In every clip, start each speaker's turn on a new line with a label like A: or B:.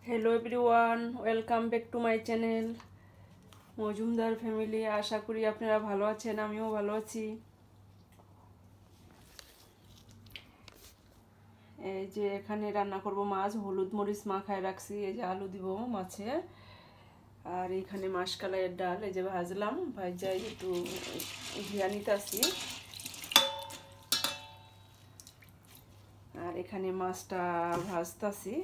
A: Hello everyone, welcome back to my channel Majumdar family. আশা করি আপনারা ভালো আছেন, আমিও ভালো আছি। এই যে এখানে রান্না করব মাছ, হলুদ মরিচ মাখায় রাখছি। এই যে আলু দিব মাছে, আর এখানে মাসকালাইয়ের ডাল এই যে ভাজলাম, ভাজাই একটু ভিয়া নিতেছি। আর এখানে মাছটা ভাজতাছি।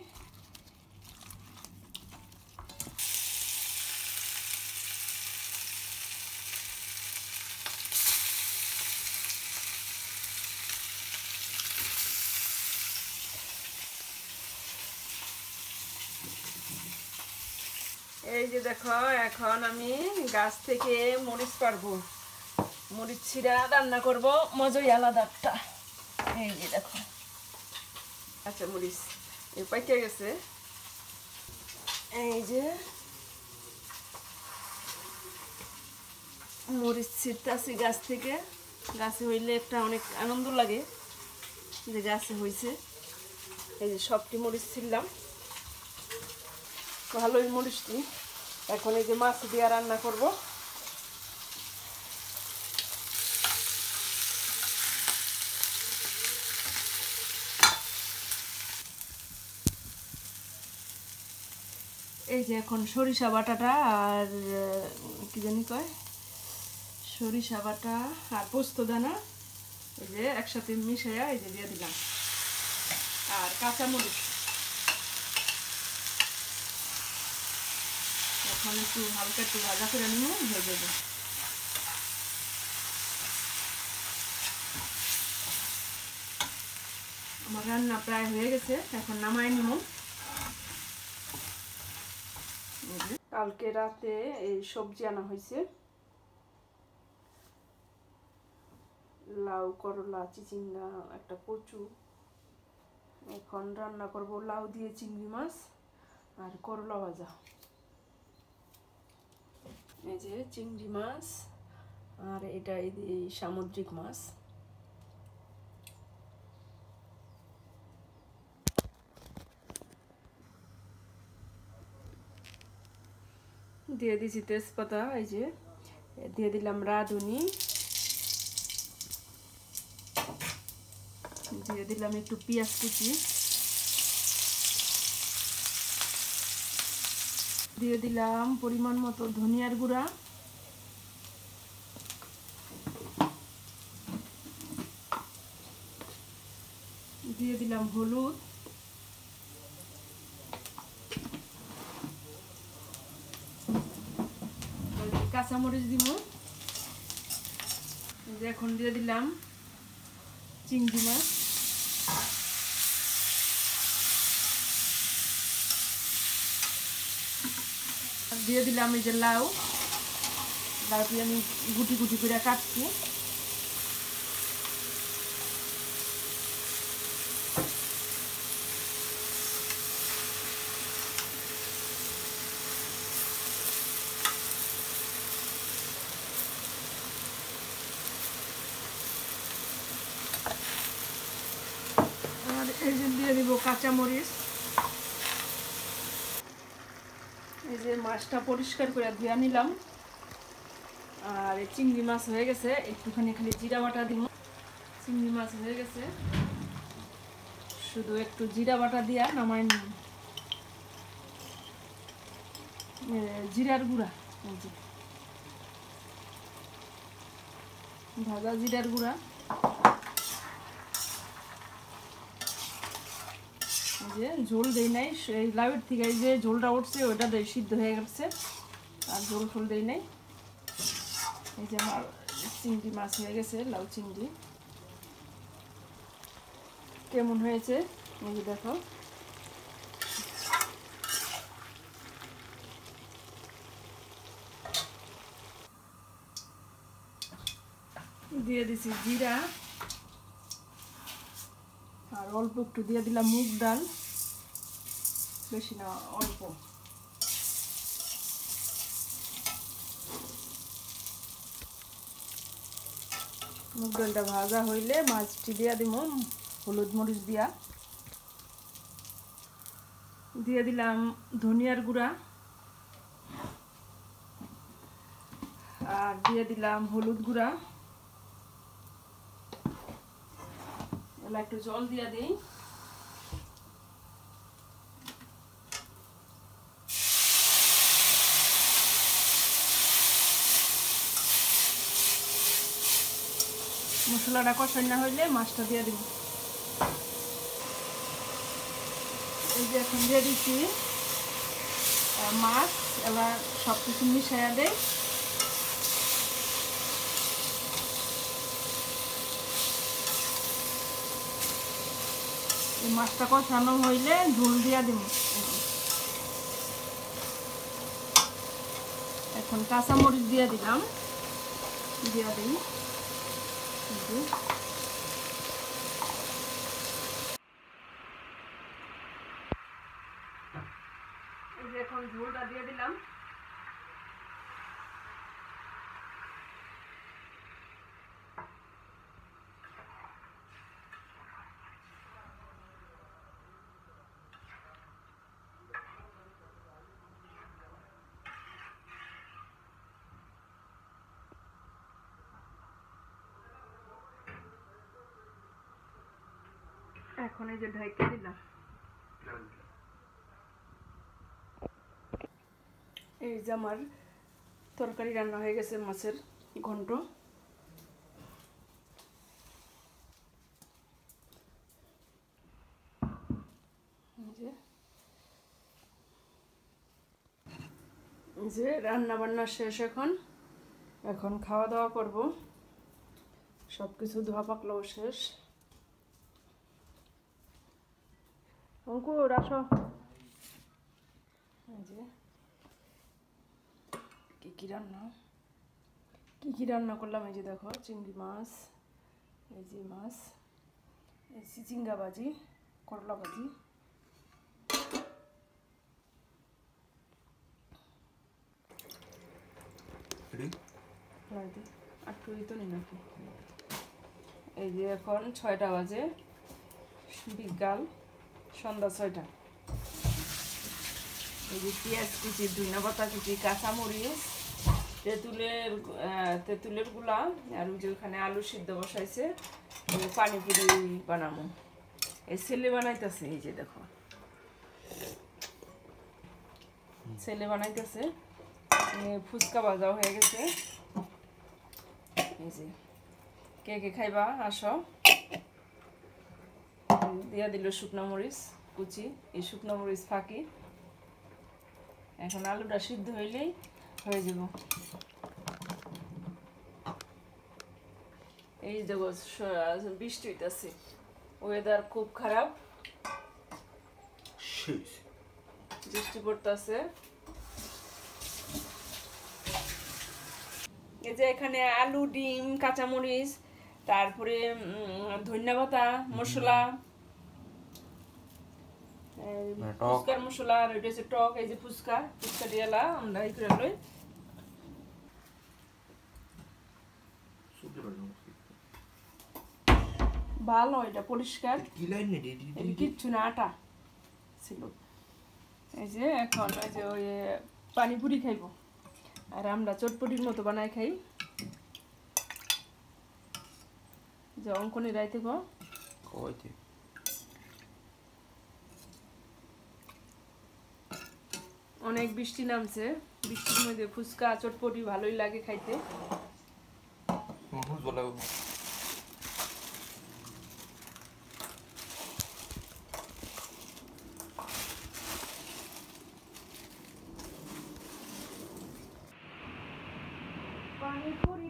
A: এই যে দেখো, এখন আমি গাছ থেকে মরিচ পারবো, মরিচ ছিঁড়া রান্না করব, মজাই আলাদা একটা। এই যে দেখো, আচ্ছা মরিচ এই পাইকে গেছে। এই যে মরিচ ছিঁড়তেছি গাছ থেকে। গাছে হইলে একটা অনেক আনন্দ লাগে যে গাছে হয়েছে। এই যে সবটি মরিচ ছিঁড়লাম, ভালোই মরিচটি। এখন এই যে মাছ দিয়ে রান্না করব। এই যে এখন সরিষা বাটাটা আর কি জানি কয়, সরিষা বাটা আর পোস্ত দানা এই যে একসাথে মিশাইয়া এই যে দিয়ে দিলাম, আর কাঁচামরিচ। এখন একটু হালকা একটু ভাজা করে নিয়ে হয়ে যাবে। আমার রান্না প্রায় হয়ে গেছে, এখন নামাই নিব। কালকে রাতে এই সবজি আনা হয়েছে, লাউ, করলা, চিচিঙ্গা, একটা কচু। এখন রান্না করব লাউ দিয়ে চিংড়ি মাছ আর করলা ভাজা। এই যে চিংড়ি মাছ, আর এটা এই সামুদ্রিক মাছ। দিয়ে দিয়েছি তেজপাতা, এই যে দিয়ে দিলাম রাঁধুনি, দিয়ে দিলাম একটু পেঁয়াজ কুচি, দিয়ে দিলাম পরিমাণ মতো ধনিয়ার গুঁড়া, দিয়ে দিলাম হলুদ, কাঁচামরিচ দিব। এখন দিয়ে দিলাম চিংড়ি মাছ, দিয়ে দিলাম এই যে লাউ, লাউটি আমি গুটি গুটি করে কাটছি। আর এই যে দিয়ে দিব কাঁচামরিচ। এই যে মাছটা পরিষ্কার করে ধুয়ে নিলাম, আর এই চিংড়ি মাছ হয়ে গেছে। একটুখানি খালি জিরা বাটা দিব। চিংড়ি মাছ হয়ে গেছে, শুধু একটু জিরা বাটা দিয়া নামাই নিব। জিরার গুঁড়া, এই যে ভাজা জিরার গুঁড়া। যে ঝোল দেই নাই, এই লাউয়ের থেকে এই যে ঝোলটা উঠছে ওইটা সিদ্ধ হয়ে গেছে, আর ঝোল ঝোল দেই নাই। এই যে আমার চিংড়ি মাছ হয়ে গেছে, লাউ চিংড়ি। কেমন হয়েছে এই যে দেখো। দিয়ে দিছি জিরা, আর অল্প একটু দিয়ে দিলাম মুগ ডাল, বেশি না অল্প। মুগ ডালটা ভাজা হইলে মাছটি দিয়া দিব, হলুদ মরিচ দিয়া। দিয়ে দিলাম ধনিয়ার গুঁড়া, আর দিয়ে দিলাম হলুদ গুঁড়া। এবার একটু জল দিয়ে দিই। মশলাটা কষাই না হইলে মাছটা দিয়ে দিব। এই যে এখন দিয়ে দিচ্ছি মাছ। এবার সব কিছু মিশাইয়া দেয়। এই মাছটা কষানো হইলে ঝোল দিয়া দিব। এখন কাঁচামরিচ দিয়ে দিলাম, দিয়া দিই। এই যে এখন ঝোলটা দিয়ে দিলাম। এখন এই যে ঢাইকা দিলাম। এই যে আমার তরকারি রান্না হয়ে গেছে, মাছের ঘন্ট। যে রান্না বান্না শেষ। এখন এখন খাওয়া দাওয়া করব। সব কিছু ধোয়া পাকলাও শেষ। অঙ্কুর আসো। এই যে কি রান্না করলাম। এই যে দেখো, চিংড়ি মাছ, এই যে মাছ, এই চিচিঙ্গা ভাজি, করলা ভাজি। আর তুই তো নি নাকি? এই যে এখন 6টা বাজে, বিকাল সন্ধ্যা 6টা। এই যে পেঁয়াজ কুচি, ধনিয়া পাতা কুচি, কাঁচামরিচ, তেঁতুলের গুলা, আর ওই যে ওখানে আলু সিদ্ধ বসাইছে, পানিপুরি বানাবো। এই ছেলে বানাইতেছে। এই যে দেখো, ছেলে বানাইতেছে। ফুচকা ভাজাও হয়ে গেছে। এই যে কে কে খাইবা আসো। দিয়া দিল শুকনো মরিচ কুচি, এই শুকনো মরিচ ফাঁকি। এখন আলুটা সিদ্ধ হইলেই হয়ে যাব। এই দেখো বৃষ্টি হইতেছে, ওয়েদার খুব খারাপ, বৃষ্টি পড়তেছে। এই যে এখানে আলু, ডিম, কাঁচামরিচ, তারপরে ধনিয়া পাতা, মশলা, ফুচকার মশলা, আর এটা হচ্ছে টক। এই যে ফুচকা দিয়ালা আমরা এই করে লই। ভালো, এটা পরিষ্কার, কিচ্ছু না, আটা ছিল। এই যে এখন ওই যে ওই পানিপুরি খাইব, আর আমরা চটপটির মতো বানাই খাই। যে অঙ্কনে রাইতে গো অনেক বৃষ্টি নামছে। বৃষ্টির মধ্যে ফুচকা চটপটি ভালোই লাগে খাইতে। পানিপুরি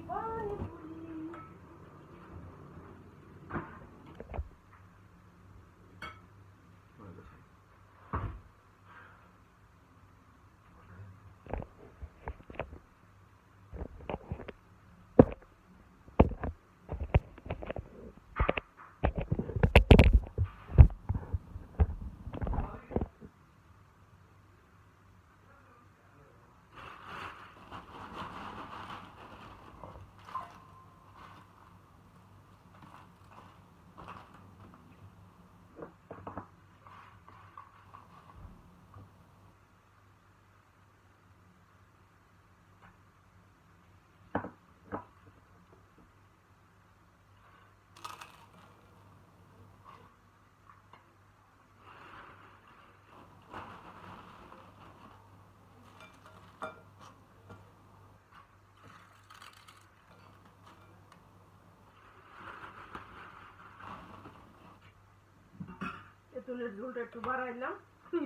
A: তেঁতুলের ঝোলটা একটু বাড়াইলাম,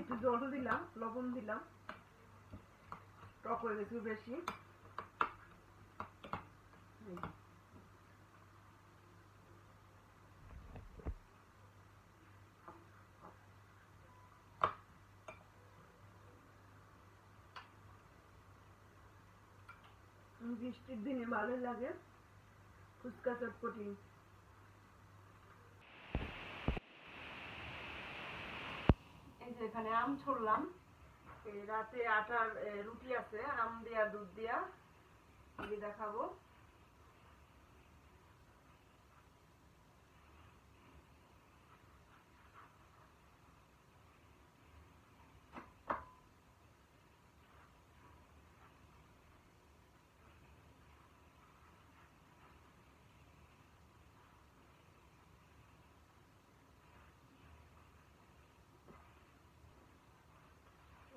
A: একটু জল দিলাম, লবণ দিলাম, টক হয়ে গেছে বেশি। বৃষ্টির দিনে ভালো লাগে ফুচকা চটপটি। এই যে এখানে আম ছড়লাম, এই রাতে আটার রুটি আছে আম দিয়া দুধ দিয়া, দেখাবো।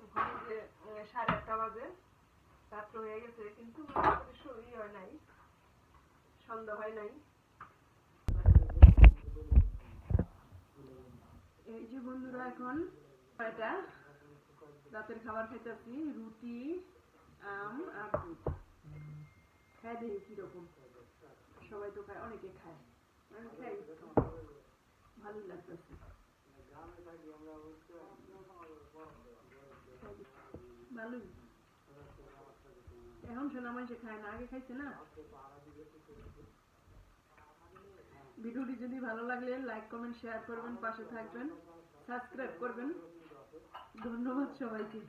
A: ওখানে যে 1:30 বাজে, রাত্র হয়ে গেছে, কিন্তু ই হয় নাই, সন্ধ্যা হয় নাই। এই যে বন্ধুরা এখন এটা রাতের খাবার খাইতেছি, রুটি আম আর দুধ। খাই দেখি কিরকম, সবাই তো খায়, অনেকে খায়, আমি খাই, ভালোই লাগতেছে। ভালোই, এখন সোনা মাসে খায় না, আগে খাইছে না। ভিডিওটি যদি ভালো লাগলে লাইক কমেন্ট শেয়ার করবেন, পাশে থাকবেন, সাবস্ক্রাইব করবেন। ধন্যবাদ সবাইকে।